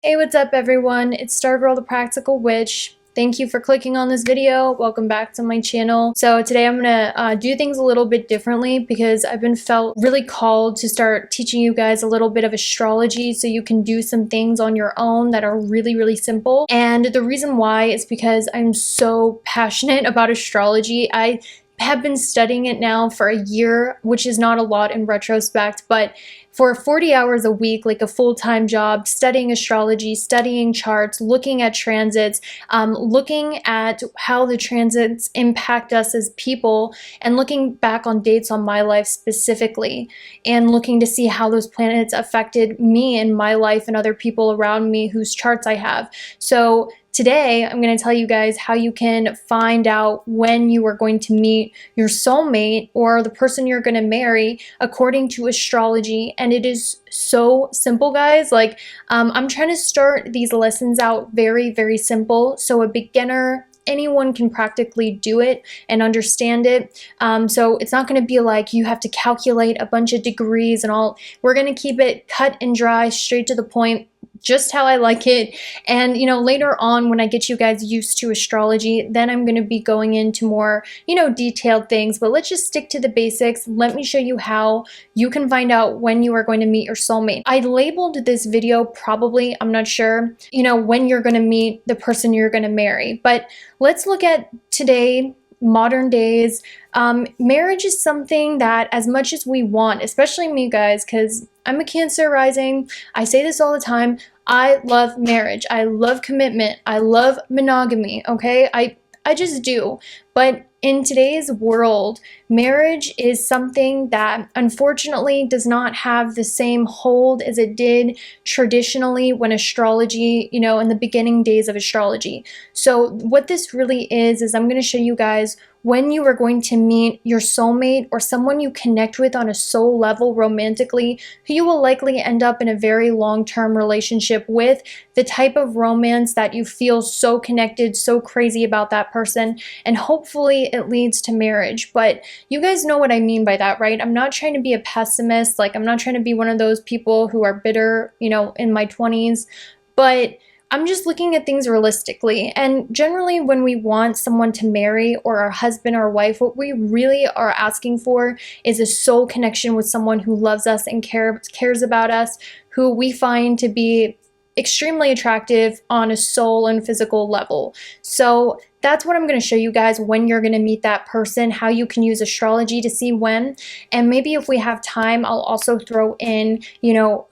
Hey, what's up everyone? It's Stargirl.thepracticalwitch. Thank you for clicking on this video. Welcome back to my channel. So today I'm gonna do things a little bit differently because I've been felt really called to start teaching you guys a little bit of astrology so you can do some things on your own that are really simple. And the reason why is because I'm so passionate about astrology. I have been studying it now for a year, which is not a lot in retrospect, but for 40 hours a week, like a full-time job, studying astrology, studying charts, looking at transits, looking at how the transits impact us as people, and looking back on dates on my life specifically, and looking to see how those planets affected me and my life and other people around me whose charts I have. So today, I'm going to tell you guys how you can find out when you are going to meet your soulmate or the person you're going to marry according to astrology. And it is so simple, guys. Like, I'm trying to start these lessons out very simple, so a beginner, anyone can practically do it and understand it. So it's not going to be like you have to calculate a bunch of degrees and all. We're going to keep it cut and dry, straight to the point, just how I like it. And later on, when I get you guys used to astrology, then I'm going to be going into more detailed things. But let's just stick to the basics. Let me show you how you can find out when you are going to meet your soulmate. I labeled this video probably, I'm not sure, when you're going to meet the person you're going to marry. But let's look at today, modern days. Marriage is something that, as much as we want, especially me, guys, because I'm a Cancer rising, I say this all the time, I love marriage, I love commitment, I love monogamy, okay? I just do. But in today's world, marriage is something that unfortunately does not have the same hold as it did traditionally when astrology, in the beginning days of astrology. So what this really is I'm going to show you guys when you are going to meet your soulmate or someone you connect with on a soul level romantically, who you will likely end up in a very long-term relationship with, the type of romance that you feel so connected, so crazy about that person, and hopefully it leads to marriage. But you guys know what I mean by that, right? I'm not trying to be a pessimist. Like, I'm not trying to be one of those people who are bitter, in my 20s, but I'm just looking at things realistically. And generally, when we want someone to marry or our husband or wife, what we really are asking for is a soul connection with someone who loves us and cares about us, who we find to be extremely attractive on a soul and physical level. So that's what I'm going to show you guys when you're going to meet that person, how you can use astrology to see when. And maybe if we have time, I'll also throw in,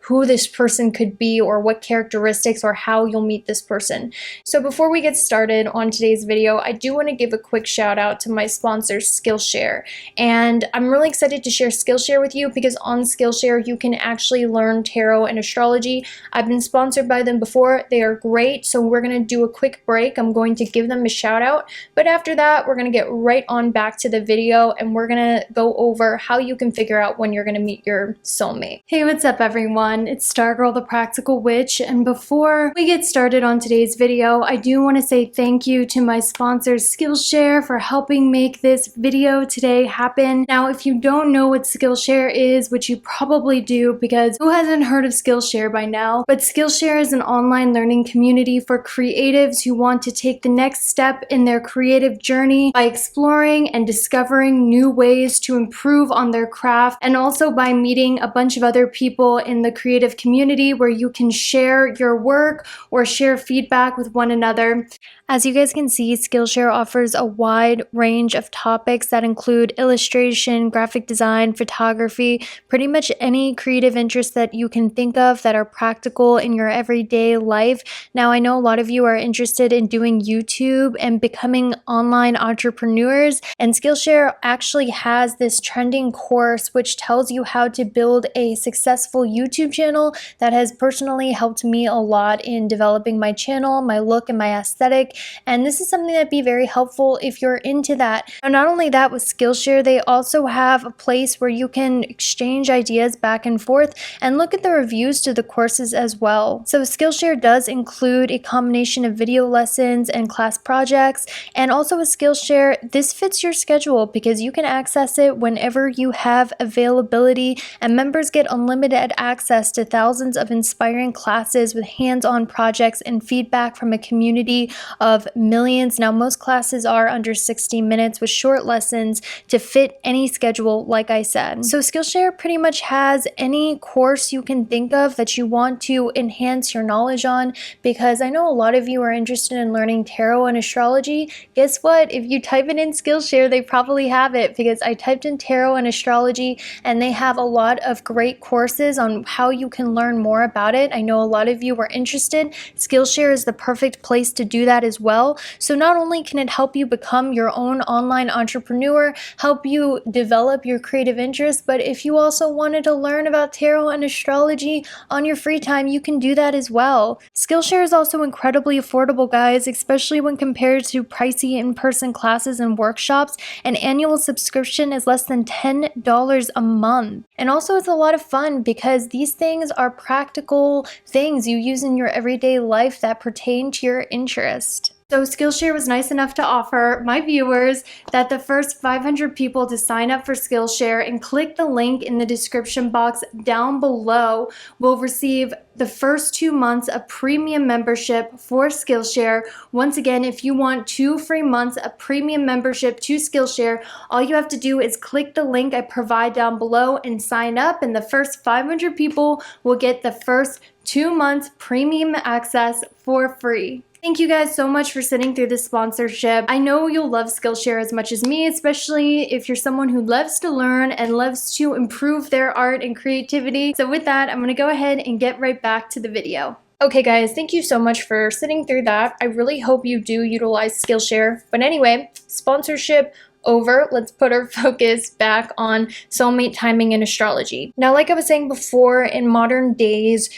who this person could be or what characteristics or how you'll meet this person. So before we get started on today's video, I do want to give a quick shout out to my sponsor, Skillshare. And I'm really excited to share Skillshare with you because on Skillshare, you can actually learn tarot and astrology. I've been sponsored by them before. They are great. So we're going to do a quick break. I'm going to give them a shout out, but after that, we're going to get right on back to the video and we're going to go over how you can figure out when you're going to meet your soulmate. Hey, what's up everyone? It's Stargirl the Practical Witch, and before we get started on today's video, I do want to say thank you to my sponsor Skillshare for helping make this video today happen. Now, if you don't know what Skillshare is, which you probably do because who hasn't heard of Skillshare by now, but Skillshare is an online learning community for creatives who want to take the next step in their creative journey by exploring and discovering new ways to improve on their craft, and also by meeting a bunch of other people in the creative community where you can share your work or share feedback with one another. As you guys can see, Skillshare offers a wide range of topics that include illustration, graphic design, photography, pretty much any creative interest that you can think of that are practical in your everyday life. Now, I know a lot of you are interested in doing YouTube and becoming online entrepreneurs, and Skillshare actually has this trending course which tells you how to build a successful YouTube channel that has personally helped me a lot in developing my channel, my look, and my aesthetic. And this is something that'd be very helpful if you're into that. And not only that, with Skillshare, they also have a place where you can exchange ideas back and forth and look at the reviews to the courses as well. So Skillshare does include a combination of video lessons and class projects, projects. And also with Skillshare, this fits your schedule because you can access it whenever you have availability, and members get unlimited access to thousands of inspiring classes with hands-on projects and feedback from a community of millions. Now, most classes are under 60 minutes with short lessons to fit any schedule, like I said. So Skillshare pretty much has any course you can think of that you want to enhance your knowledge on, because I know a lot of you are interested in learning tarot and astrology. Guess what? If you type it in Skillshare, they probably have it, because I typed in tarot and astrology and they have a lot of great courses on how you can learn more about it. I know a lot of you were interested. Skillshare is the perfect place to do that as well. So not only can it help you become your own online entrepreneur, help you develop your creative interests, but if you also wanted to learn about tarot and astrology on your free time, you can do that as well. Skillshare is also incredibly affordable, guys, especially when compared to pricey in-person classes and workshops. An annual subscription is less than $10 a month. And also it's a lot of fun because these things are practical things you use in your everyday life that pertain to your interest. So Skillshare was nice enough to offer my viewers that the first 500 people to sign up for Skillshare and click the link in the description box down below will receive the first 2 months of premium membership for Skillshare. Once again, if you want 2 free months of premium membership to Skillshare, all you have to do is click the link I provide down below and sign up, and the first 500 people will get the first 2 months premium access for free. Thank you guys so much for sitting through this sponsorship. I know you'll love Skillshare as much as me, especially if you're someone who loves to learn and loves to improve their art and creativity. So with that, I'm gonna go ahead and get right back to the video. Okay guys, thank you so much for sitting through that. I really hope you do utilize Skillshare. But anyway, sponsorship over. Let's put our focus back on soulmate timing and astrology. Now, like I was saying before, in modern days,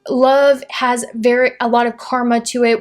love has a lot of karma to it.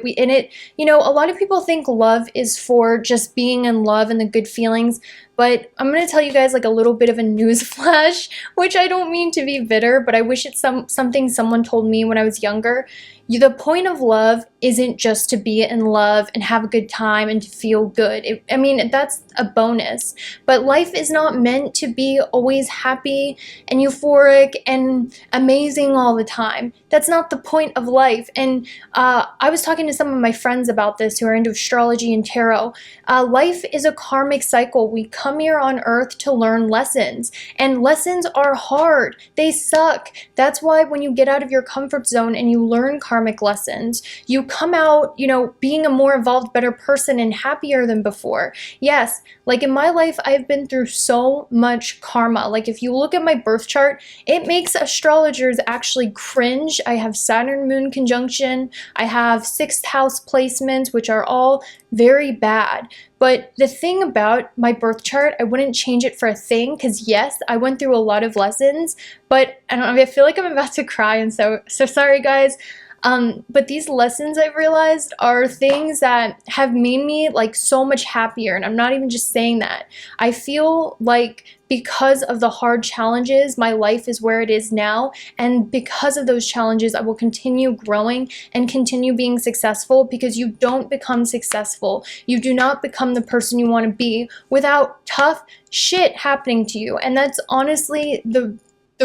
A lot of people think love is for just being in love and the good feelings, but I'm going to tell you guys like a little bit of a news flash, which I don't mean to be bitter, but I wish it's something someone told me when I was younger. The point of love isn't just to be in love and have a good time and to feel good. That's a bonus. But life is not meant to be always happy and euphoric and amazing all the time. That's not the point of life. And I was talking to some of my friends about this who are into astrology and tarot. Life is a karmic cycle. We come here on earth to learn lessons. And lessons are hard. They suck. That's why when you get out of your comfort zone and you learn karmic lessons, you come out, being a more evolved, better person and happier than before. Yes, like in my life, I've been through so much karma. Like if you look at my birth chart, it makes astrologers actually cringe. I have Saturn Moon conjunction. I have 6th house placements, which are all very bad. But the thing about my birth chart, I wouldn't change it for a thing, because yes, I went through a lot of lessons, but I don't know, I feel like I'm about to cry, and so sorry guys. But these lessons I've realized are things that have made me like so much happier, and I'm not even just saying that. I feel like because of the hard challenges, my life is where it is now, and because of those challenges, I will continue growing and continue being successful, because you don't become successful. You do not become the person you want to be without tough shit happening to you, and that's honestly the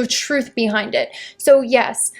truth behind it. So yes,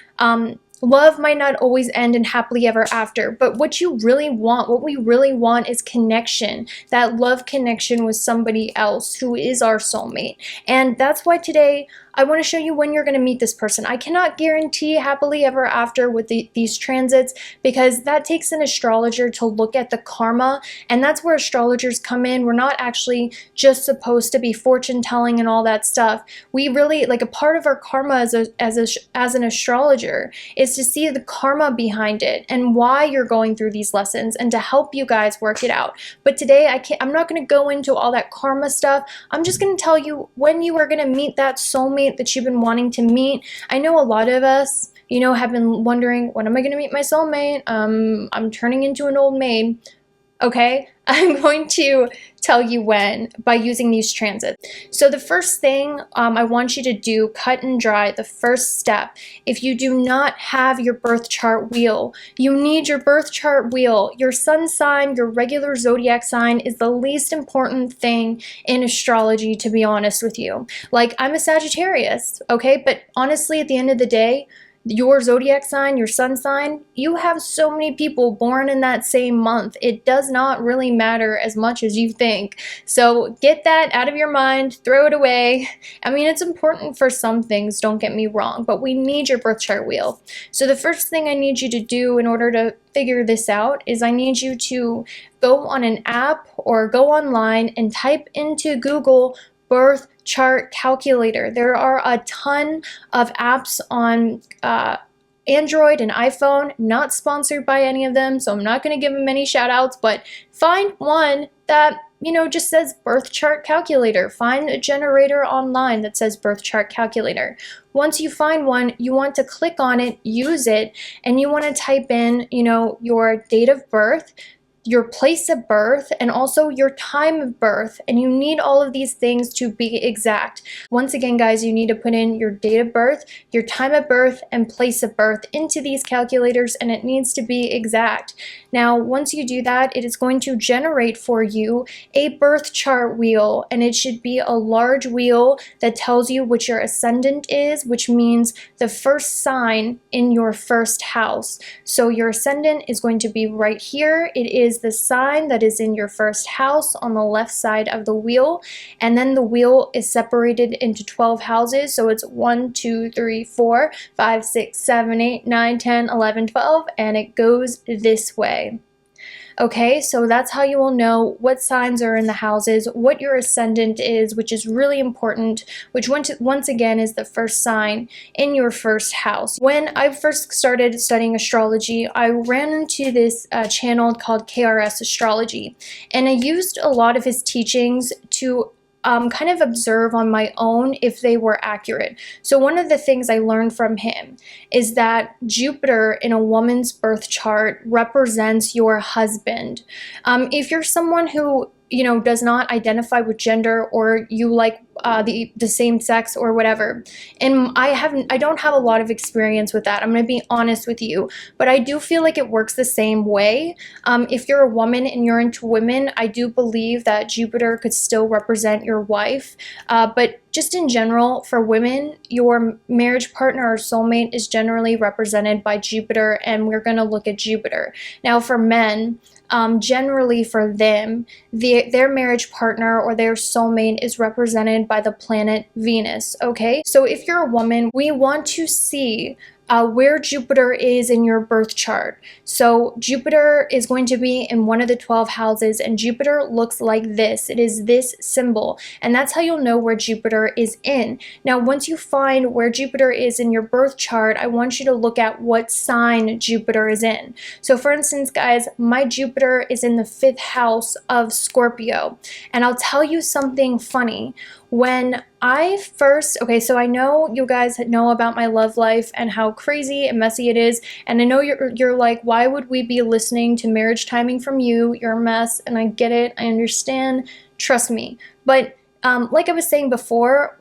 love might not always end in happily ever after, but what we really want is connection, that love connection with somebody else who is our soulmate. And that's why today I want to show you when you're going to meet this person. I cannot guarantee happily ever after with these transits, because that takes an astrologer to look at the karma, and that's where astrologers come in. We're not actually just supposed to be fortune telling and all that stuff. We really, like, a part of our karma as an astrologer is to see the karma behind it and why you're going through these lessons, and to help you guys work it out. But today I'm not going to go into all that karma stuff. I'm just going to tell you when you are going to meet that soulmate that you've been wanting to meet. I know a lot of us, have been wondering, when am I going to meet my soulmate? I'm turning into an old maid. okay? I'm going to tell you when by using these transits. So the first thing I want you to do, cut and dry, the first step, if you do not have your birth chart wheel, you need your birth chart wheel. Your sun sign, your regular zodiac sign is the least important thing in astrology, to be honest with you. Like, I'm a Sagittarius, okay? But honestly, at the end of the day, your zodiac sign, your sun sign, you have so many people born in that same month. It does not really matter as much as you think. So get that out of your mind, throw it away. I mean, it's important for some things, don't get me wrong, but we need your birth chart wheel. So the first thing I need you to do in order to figure this out is I need you to go on an app or go online and type into Google birth chart calculator. There are a ton of apps on Android and iPhone, not sponsored by any of them, so I'm not going to give them any shout outs, but find one that, you know, just says birth chart calculator. Find a generator online that says birth chart calculator. Once you find one, you want to click on it, use it, and you want to type in, you know, your date of birth, your place of birth, and also your time of birth, and you need all of these things to be exact. Once again, guys, you need to put in your date of birth, your time of birth, and place of birth into these calculators, and it needs to be exact. Now, once you do that, it is going to generate for you a birth chart wheel, and it should be a large wheel that tells you what your ascendant is, which means the first sign in your first house. So your ascendant is going to be right here. It is the sign that is in your first house on the left side of the wheel, and then the wheel is separated into 12 houses, so it's 1 2 3 4 5 6 7 8 9 10 11 12, and it goes this way. Okay, so that's how you will know what signs are in the houses, what your ascendant is, which is really important, which once again is the first sign in your first house. When I first started studying astrology, I ran into this channel called KRS Astrology, and I used a lot of his teachings to kind of observe on my own if they were accurate. So one of the things I learned from him is that Jupiter in a woman's birth chart represents your husband. If you're someone who, you know, does not identify with gender, or you like the same sex or whatever, and I don't have a lot of experience with that, I'm going to be honest with you, but I do feel like it works the same way. If you're a woman and you're into women, I do believe that Jupiter could still represent your wife, but just in general, for women, your marriage partner or soulmate is generally represented by Jupiter, and we're going to look at Jupiter. Now for men, generally for them, their marriage partner or their soulmate is represented by the planet Venus, okay? So if you're a woman, we want to see where Jupiter is in your birth chart. So Jupiter is going to be in one of the 12 houses, and Jupiter looks like this. It is this symbol, and that's how you'll know where Jupiter is in. Now, once you find where Jupiter is in your birth chart, I want you to look at what sign Jupiter is in. So for instance, guys, my Jupiter is in the 5th house of Scorpio, and I'll tell you something funny. When I first, okay, so I know you guys know about my love life and how crazy and messy it is, and I know you're like, why would we be listening to marriage timing from you? You're a mess, and I get it, I understand, trust me. But like I was saying before,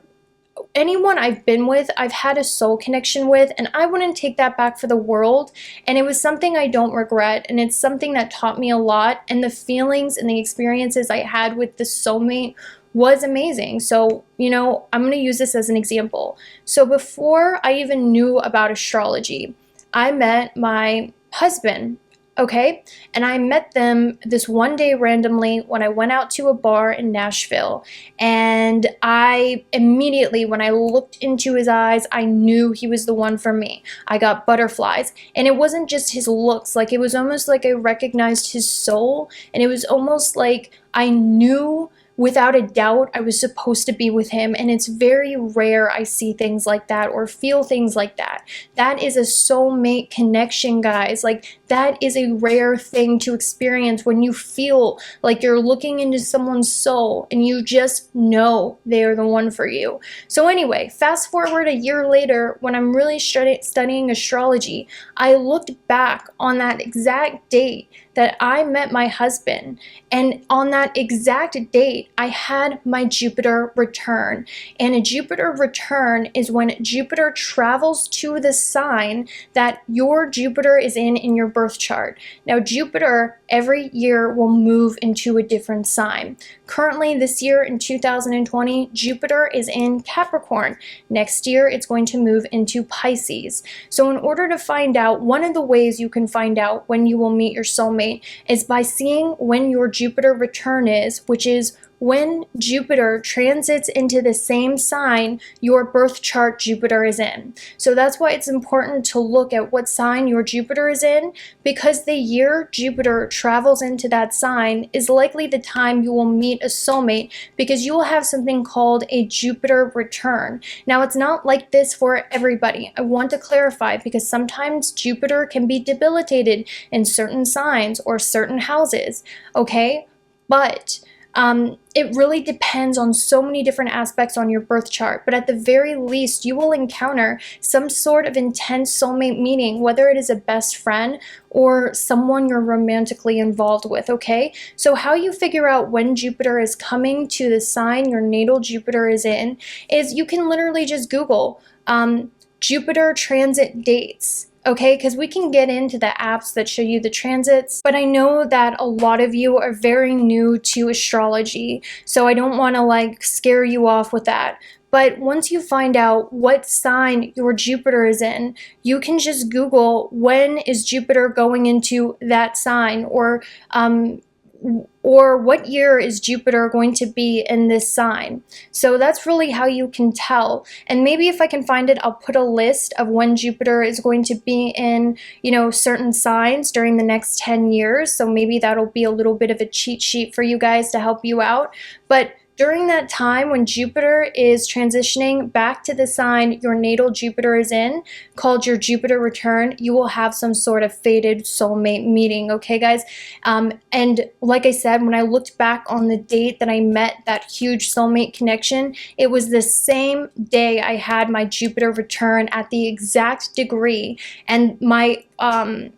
anyone I've been with, I've had a soul connection with, and I wouldn't take that back for the world, and it was something I don't regret, and it's something that taught me a lot, and the feelings and the experiences I had with the soulmate was amazing. So, you know, I'm going to use this as an example. So before I even knew about astrology, I met my husband, okay? And I met them this one day randomly when I went out to a bar in Nashville. And I immediately, when I looked into his eyes, I knew he was the one for me. I got butterflies. And it wasn't just his looks. Like, it was almost like I recognized his soul. And it was almost like I knew without a doubt, I was supposed to be with him. And it's very rare I see things like that or feel things like that. That is a soulmate connection, guys. Like, that is a rare thing to experience when you feel like you're looking into someone's soul and you just know they are the one for you. So anyway, fast forward a year later, when I'm really studying astrology, I looked back on that exact date that I met my husband, and on that exact date I had my Jupiter return. And a Jupiter return is when Jupiter travels to the sign that your Jupiter is in your birth chart. Now, Jupiter every year will move into a different sign. Currently, this year in 2020, Jupiter is in Capricorn. Next year, it's going to move into Pisces. So in order to find out, one of the ways you can find out when you will meet your soulmate is by seeing when your Jupiter return is, which is when Jupiter transits into the same sign your birth chart Jupiter is in. So that's why it's important to look at what sign your Jupiter is in, because the year Jupiter travels into that sign is likely the time you will meet a soulmate, because you will have something called a Jupiter return. Now, it's not like this for everybody. I want to clarify, because sometimes Jupiter can be debilitated in certain signs or certain houses, okay? But it really depends on so many different aspects on your birth chart, but at the very least, you will encounter some sort of intense soulmate meeting, whether it is a best friend or someone you're romantically involved with, okay? So how you figure out when Jupiter is coming to the sign your natal Jupiter is in is you can literally just Google Jupiter transit dates. Okay, because we can get into the apps that show you the transits, but I know that a lot of you are very new to astrology, so I don't want to like scare you off with that. But once you find out what sign your Jupiter is in, you can just Google when is Jupiter going into that sign, or what year is Jupiter going to be in this sign. So that's really how you can tell. And maybe if I can find it, I'll put a list of when Jupiter is going to be in, certain signs during the next 10 years. So maybe that'll be a little bit of a cheat sheet for you guys to help you out. But during that time when Jupiter is transitioning back to the sign your natal Jupiter is in, called your Jupiter return, you will have some sort of fated soulmate meeting, okay guys? And like I said, when I looked back on the date that I met that huge soulmate connection, it was the same day I had my Jupiter return at the exact degree. And my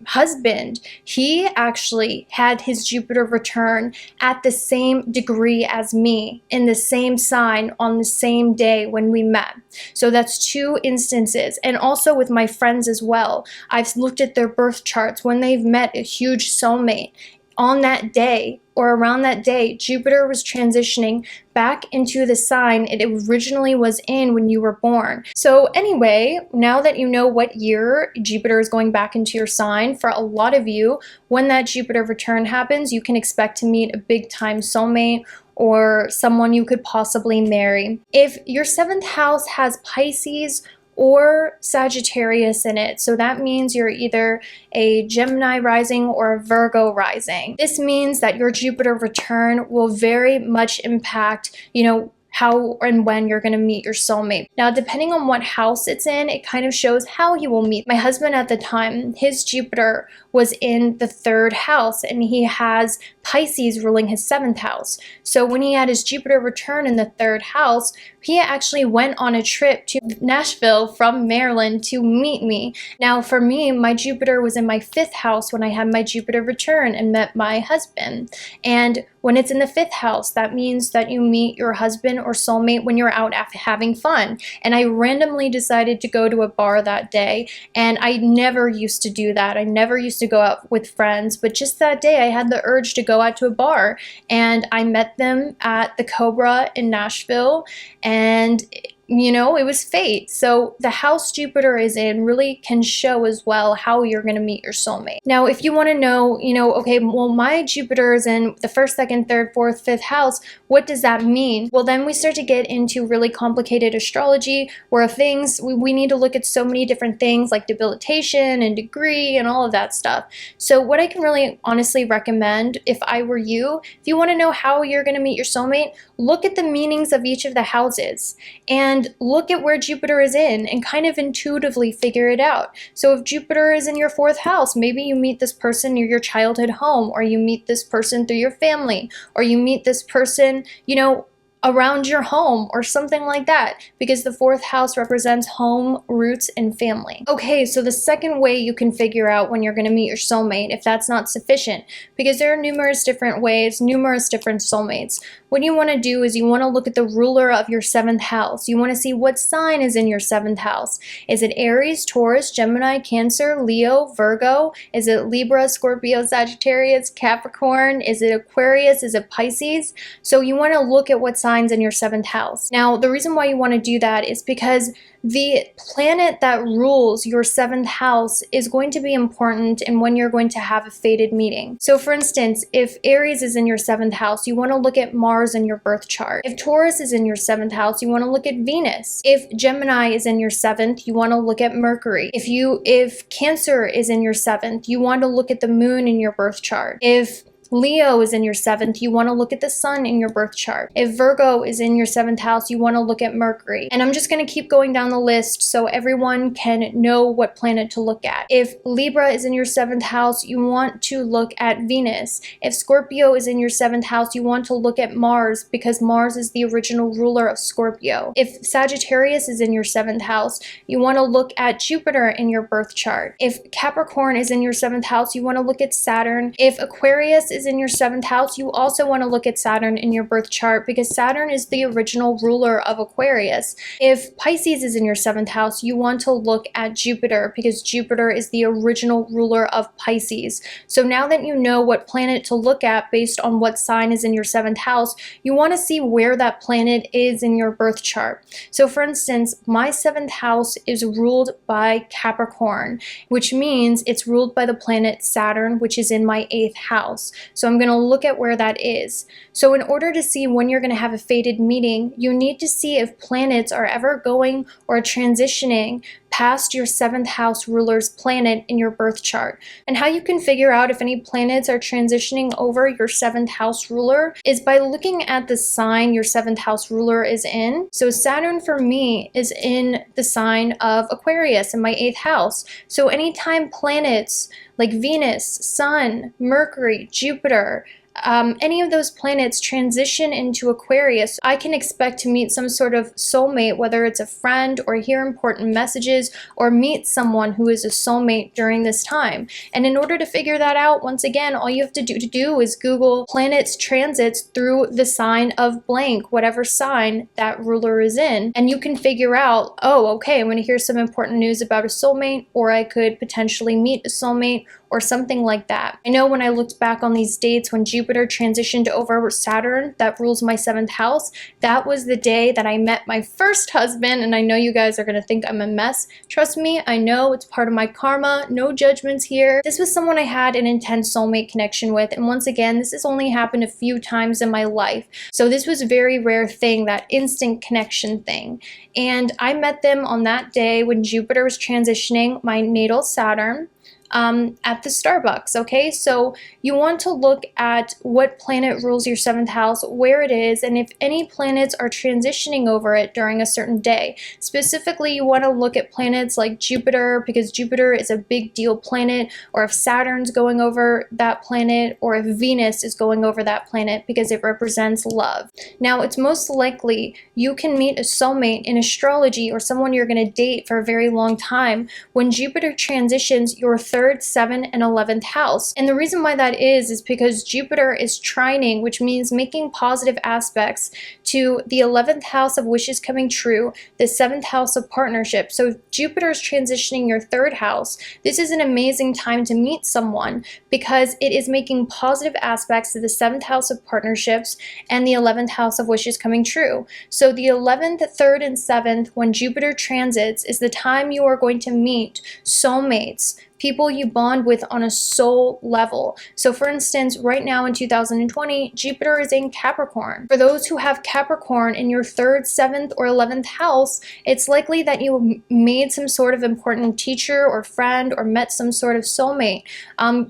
husband, he actually had his Jupiter return at the same degree as me, in the same sign on the same day when we met. So that's 2 instances. And also with my friends as well, I've looked at their birth charts when they've met a huge soulmate. On that day or around that day, Jupiter was transitioning back into the sign it originally was in when you were born. So anyway, now that you know what year Jupiter is going back into your sign, for a lot of you, when that Jupiter return happens, you can expect to meet a big time soulmate or someone you could possibly marry. If your 7th house has Pisces or Sagittarius in it, so that means you're either a Gemini rising or a Virgo rising. This means that your Jupiter return will very much impact, how and when you're going to meet your soulmate. Now, depending on what house it's in, it kind of shows how you will meet. My husband at the time, his Jupiter was in the 3rd house, and he has Pisces ruling his 7th house. So when he had his Jupiter return in the 3rd house, he actually went on a trip to Nashville from Maryland to meet me. Now, for me, my Jupiter was in my 5th house when I had my Jupiter return and met my husband. And when it's in the 5th house, that means that you meet your husband or soulmate when you're out having fun. And I randomly decided to go to a bar that day, and I never used to do that. I never used to go out with friends, but just that day I had the urge to go out to a bar, and I met them at the Cobra in Nashville, and you know, it was fate. So the house Jupiter is in really can show as well how you're going to meet your soulmate. Now, if you want to know, you know, okay, well, my Jupiter is in the first, second, third, fourth, fifth house. What does that mean? Well, then we start to get into really complicated astrology where things, we need to look at so many different things like debilitation and degree and all of that stuff. So what I can really honestly recommend if I were you, if you want to know how you're going to meet your soulmate, look at the meanings of each of the houses and look at where Jupiter is in and kind of intuitively figure it out. So if Jupiter is in your fourth house, maybe you meet this person near your childhood home, or you meet this person through your family, or you meet this person, you know, around your home or something like that, because the fourth house represents home, roots, and family. Okay, so the second way you can figure out when you're going to meet your soulmate, if that's not sufficient, because there are numerous different ways, numerous different soulmates. What you want to do is you want to look at the ruler of your seventh house. You want to see what sign is in your seventh house. Is it Aries, Taurus, Gemini, Cancer, Leo, Virgo? Is it Libra, Scorpio, Sagittarius, Capricorn? Is it Aquarius? Is it Pisces? So you want to look at what signs in your seventh house. Now, the reason why you want to do that is because the planet that rules your seventh house is going to be important in when you're going to have a fated meeting. So for instance, if Aries is in your seventh house, you want to look at Mars in your birth chart. If Taurus is in your seventh house, you want to look at Venus. If Gemini is in your seventh, you want to look at Mercury. If Cancer is in your seventh, you want to look at the moon in your birth chart. If Leo is in your seventh, you want to look at the sun in your birth chart. If Virgo is in your seventh house, you want to look at Mercury. And I'm just going to keep going down the list so everyone can know what planet to look at. If Libra is in your seventh house, you want to look at Venus. If Scorpio is in your seventh house, you want to look at Mars, because Mars is the original ruler of Scorpio. If Sagittarius is in your seventh house, you want to look at Jupiter in your birth chart. If Capricorn is in your seventh house, you want to look at Saturn. If Aquarius is in your seventh house, you also want to look at Saturn in your birth chart, because Saturn is the original ruler of Aquarius. If Pisces is in your seventh house, you want to look at Jupiter, because Jupiter is the original ruler of Pisces. So now that you know what planet to look at based on what sign is in your seventh house, you want to see where that planet is in your birth chart. So for instance, my seventh house is ruled by Capricorn, which means it's ruled by the planet Saturn, which is in my eighth house. So I'm going to look at where that is. So in order to see when you're going to have a fated meeting, you need to see if planets are ever going or transitioning past your seventh house ruler's planet in your birth chart. And how you can figure out if any planets are transitioning over your seventh house ruler is by looking at the sign your seventh house ruler is in. So Saturn for me is in the sign of Aquarius in my eighth house. So anytime planets like Venus, Sun, Mercury, Jupiter, any of those planets transition into Aquarius, I can expect to meet some sort of soulmate, whether it's a friend or hear important messages or meet someone who is a soulmate during this time. And in order to figure that out, once again, all you have to do is Google planets transits through the sign of blank, whatever sign that ruler is in, and you can figure out, oh, okay, I'm going to hear some important news about a soulmate, or I could potentially meet a soulmate, or something like that. I know when I looked back on these dates when Jupiter transitioned over Saturn that rules my seventh house, that was the day that I met my first husband, and I know you guys are gonna think I'm a mess. Trust me, I know it's part of my karma, no judgments here. This was someone I had an intense soulmate connection with, and once again, this has only happened a few times in my life. So this was a very rare thing, that instant connection thing. And I met them on that day when Jupiter was transitioning my natal Saturn. At the Starbucks, okay? So you want to look at what planet rules your seventh house, where it is, and if any planets are transitioning over it during a certain day. Specifically, you want to look at planets like Jupiter, because Jupiter is a big deal planet, or if Saturn's going over that planet, or if Venus is going over that planet, because it represents love. Now, it's most likely you can meet a soulmate in astrology, or someone you're going to date for a very long time, when Jupiter transitions your third 3rd, 7th, and 11th house. And the reason why that is because Jupiter is trining, which means making positive aspects to the 11th house of wishes coming true, the 7th house of partnership. So if Jupiter is transitioning your 3rd house, this is an amazing time to meet someone because it is making positive aspects to the 7th house of partnerships and the 11th house of wishes coming true. So the 11th, 3rd, and 7th, when Jupiter transits, is the time you are going to meet soulmates, people you bond with on a soul level. So for instance, right now in 2020, Jupiter is in Capricorn. For those who have Capricorn in your 3rd, 7th, or 11th house, it's likely that you made some sort of important teacher or friend or met some sort of soulmate.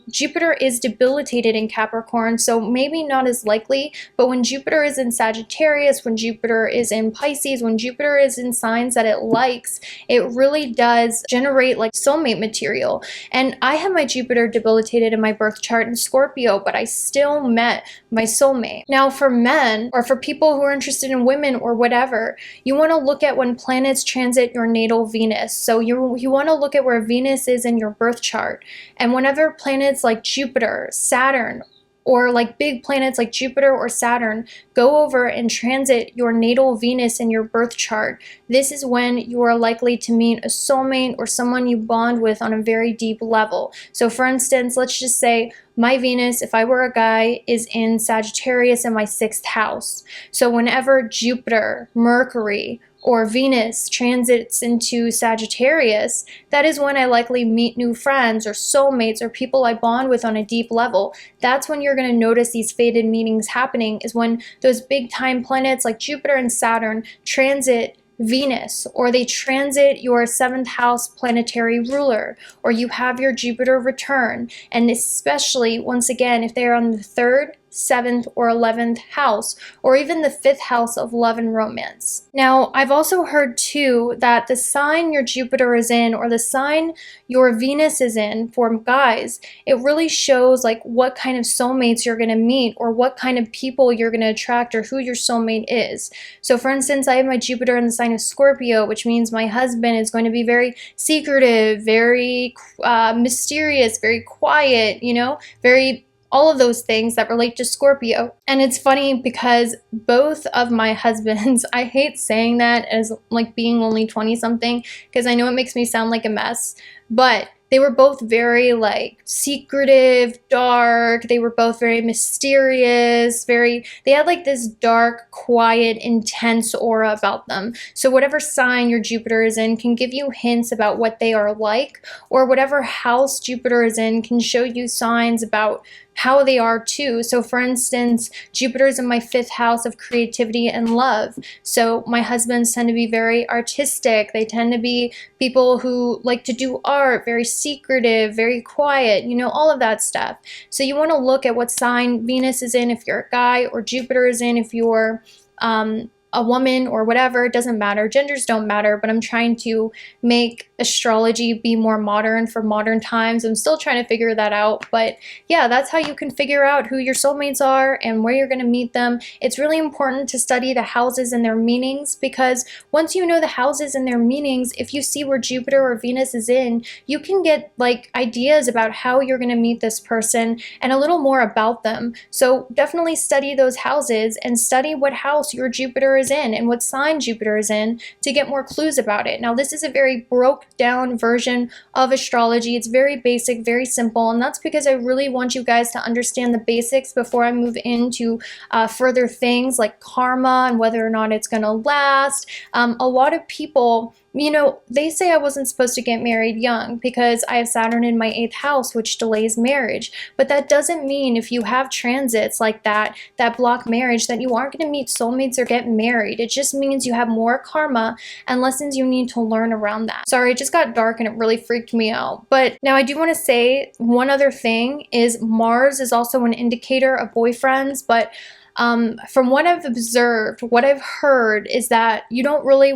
Jupiter is debilitated in Capricorn, so maybe not as likely, but when Jupiter is in Sagittarius, when Jupiter is in Pisces, when Jupiter is in signs that it likes, it really does generate like soulmate material. And I have my Jupiter debilitated in my birth chart in Scorpio, but I still met my soulmate. Now for men, or for people who are interested in women or whatever, you want to look at when planets transit your natal Venus. So you want to look at where Venus is in your birth chart. And whenever planets like Jupiter, Saturn, or like big planets like Jupiter or Saturn go over and transit your natal Venus in your birth chart, this is when you are likely to meet a soulmate or someone you bond with on a very deep level. So for instance, let's just say my Venus, if I were a guy, is in Sagittarius in my 6th house. So whenever Jupiter, Mercury, or Venus transits into Sagittarius, that is when I likely meet new friends or soulmates or people I bond with on a deep level. That's when you're going to notice these fated meetings happening, is when those big time planets like Jupiter and Saturn transit Venus, or they transit your 7th house planetary ruler, or you have your Jupiter return. And especially, once again, if they're on the 3rd, 7th, or 11th house, or even the 5th house of love and romance. Now, I've also heard too that the sign your Jupiter is in, or the sign your Venus is in, for guys, it really shows like what kind of soulmates you're going to meet, or what kind of people you're going to attract, or who your soulmate is. So for instance, I have my Jupiter in the sign of Scorpio, which means my husband is going to be very secretive, very mysterious, very quiet, you know, very all of those things that relate to Scorpio. And it's funny because both of my husbands, I hate saying that as like being only 20 something, because I know it makes me sound like a mess, but they were both very like secretive, dark. They were both very mysterious, they had like this dark, quiet, intense aura about them. So whatever sign your Jupiter is in can give you hints about what they are like, or whatever house Jupiter is in can show you signs about how they are too. So for instance, Jupiter is in my 5th house of creativity and love. So my husbands tend to be very artistic. They tend to be people who like to do art, very secretive, very quiet, you know, all of that stuff. So you want to look at what sign Venus is in if you're a guy, or Jupiter is in if you're a woman or whatever. It doesn't matter. Genders don't matter, but I'm trying to make astrology be more modern for modern times. I'm still trying to figure that out, but yeah, that's how you can figure out who your soulmates are and where you're going to meet them. It's really important to study the houses and their meanings, because once you know the houses and their meanings, if you see where Jupiter or Venus is in, you can get like ideas about how you're going to meet this person and a little more about them. So definitely study those houses and study what house your Jupiter is in and what sign Jupiter is in to get more clues about it. Now, this is a very broke down version of astrology. It's very basic, very simple, and that's because I really want you guys to understand the basics before I move into further things like karma and whether or not it's going to last. A lot of people, you know, they say I wasn't supposed to get married young because I have Saturn in my 8th house, which delays marriage. But that doesn't mean if you have transits like that block marriage, that you aren't going to meet soulmates or get married. It just means you have more karma and lessons you need to learn around that. Sorry, it just got dark and it really freaked me out. But now I do want to say one other thing is Mars is also an indicator of boyfriends, but from what I've observed, what I've heard is that you're not really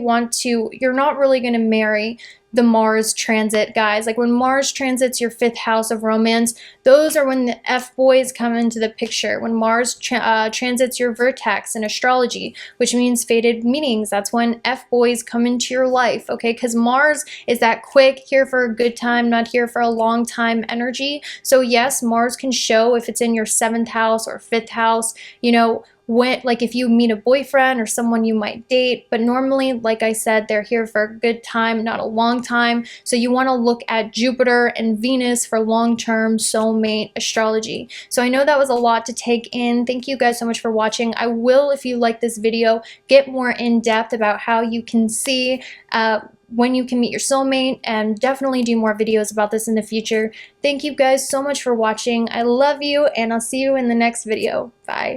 going to marry the Mars transit, guys. Like when Mars transits your 5th house of romance, those are when the F-boys come into the picture. When Mars transits your vertex in astrology, which means fated meetings, that's when F-boys come into your life, okay? Because Mars is that quick, here for a good time, not here for a long time energy. So yes, Mars can show if it's in your 7th house or 5th house, you know, when, like if you meet a boyfriend or someone you might date, but normally, like I said, they're here for a good time, not a long time. So you want to look at Jupiter and Venus for long-term soulmate astrology. So I know that was a lot to take in. Thank you guys so much for watching. I will, if you like this video, get more in depth about how you can see when you can meet your soulmate, and definitely do more videos about this in the future. Thank you guys so much for watching. I love you, and I'll see you in the next video. Bye.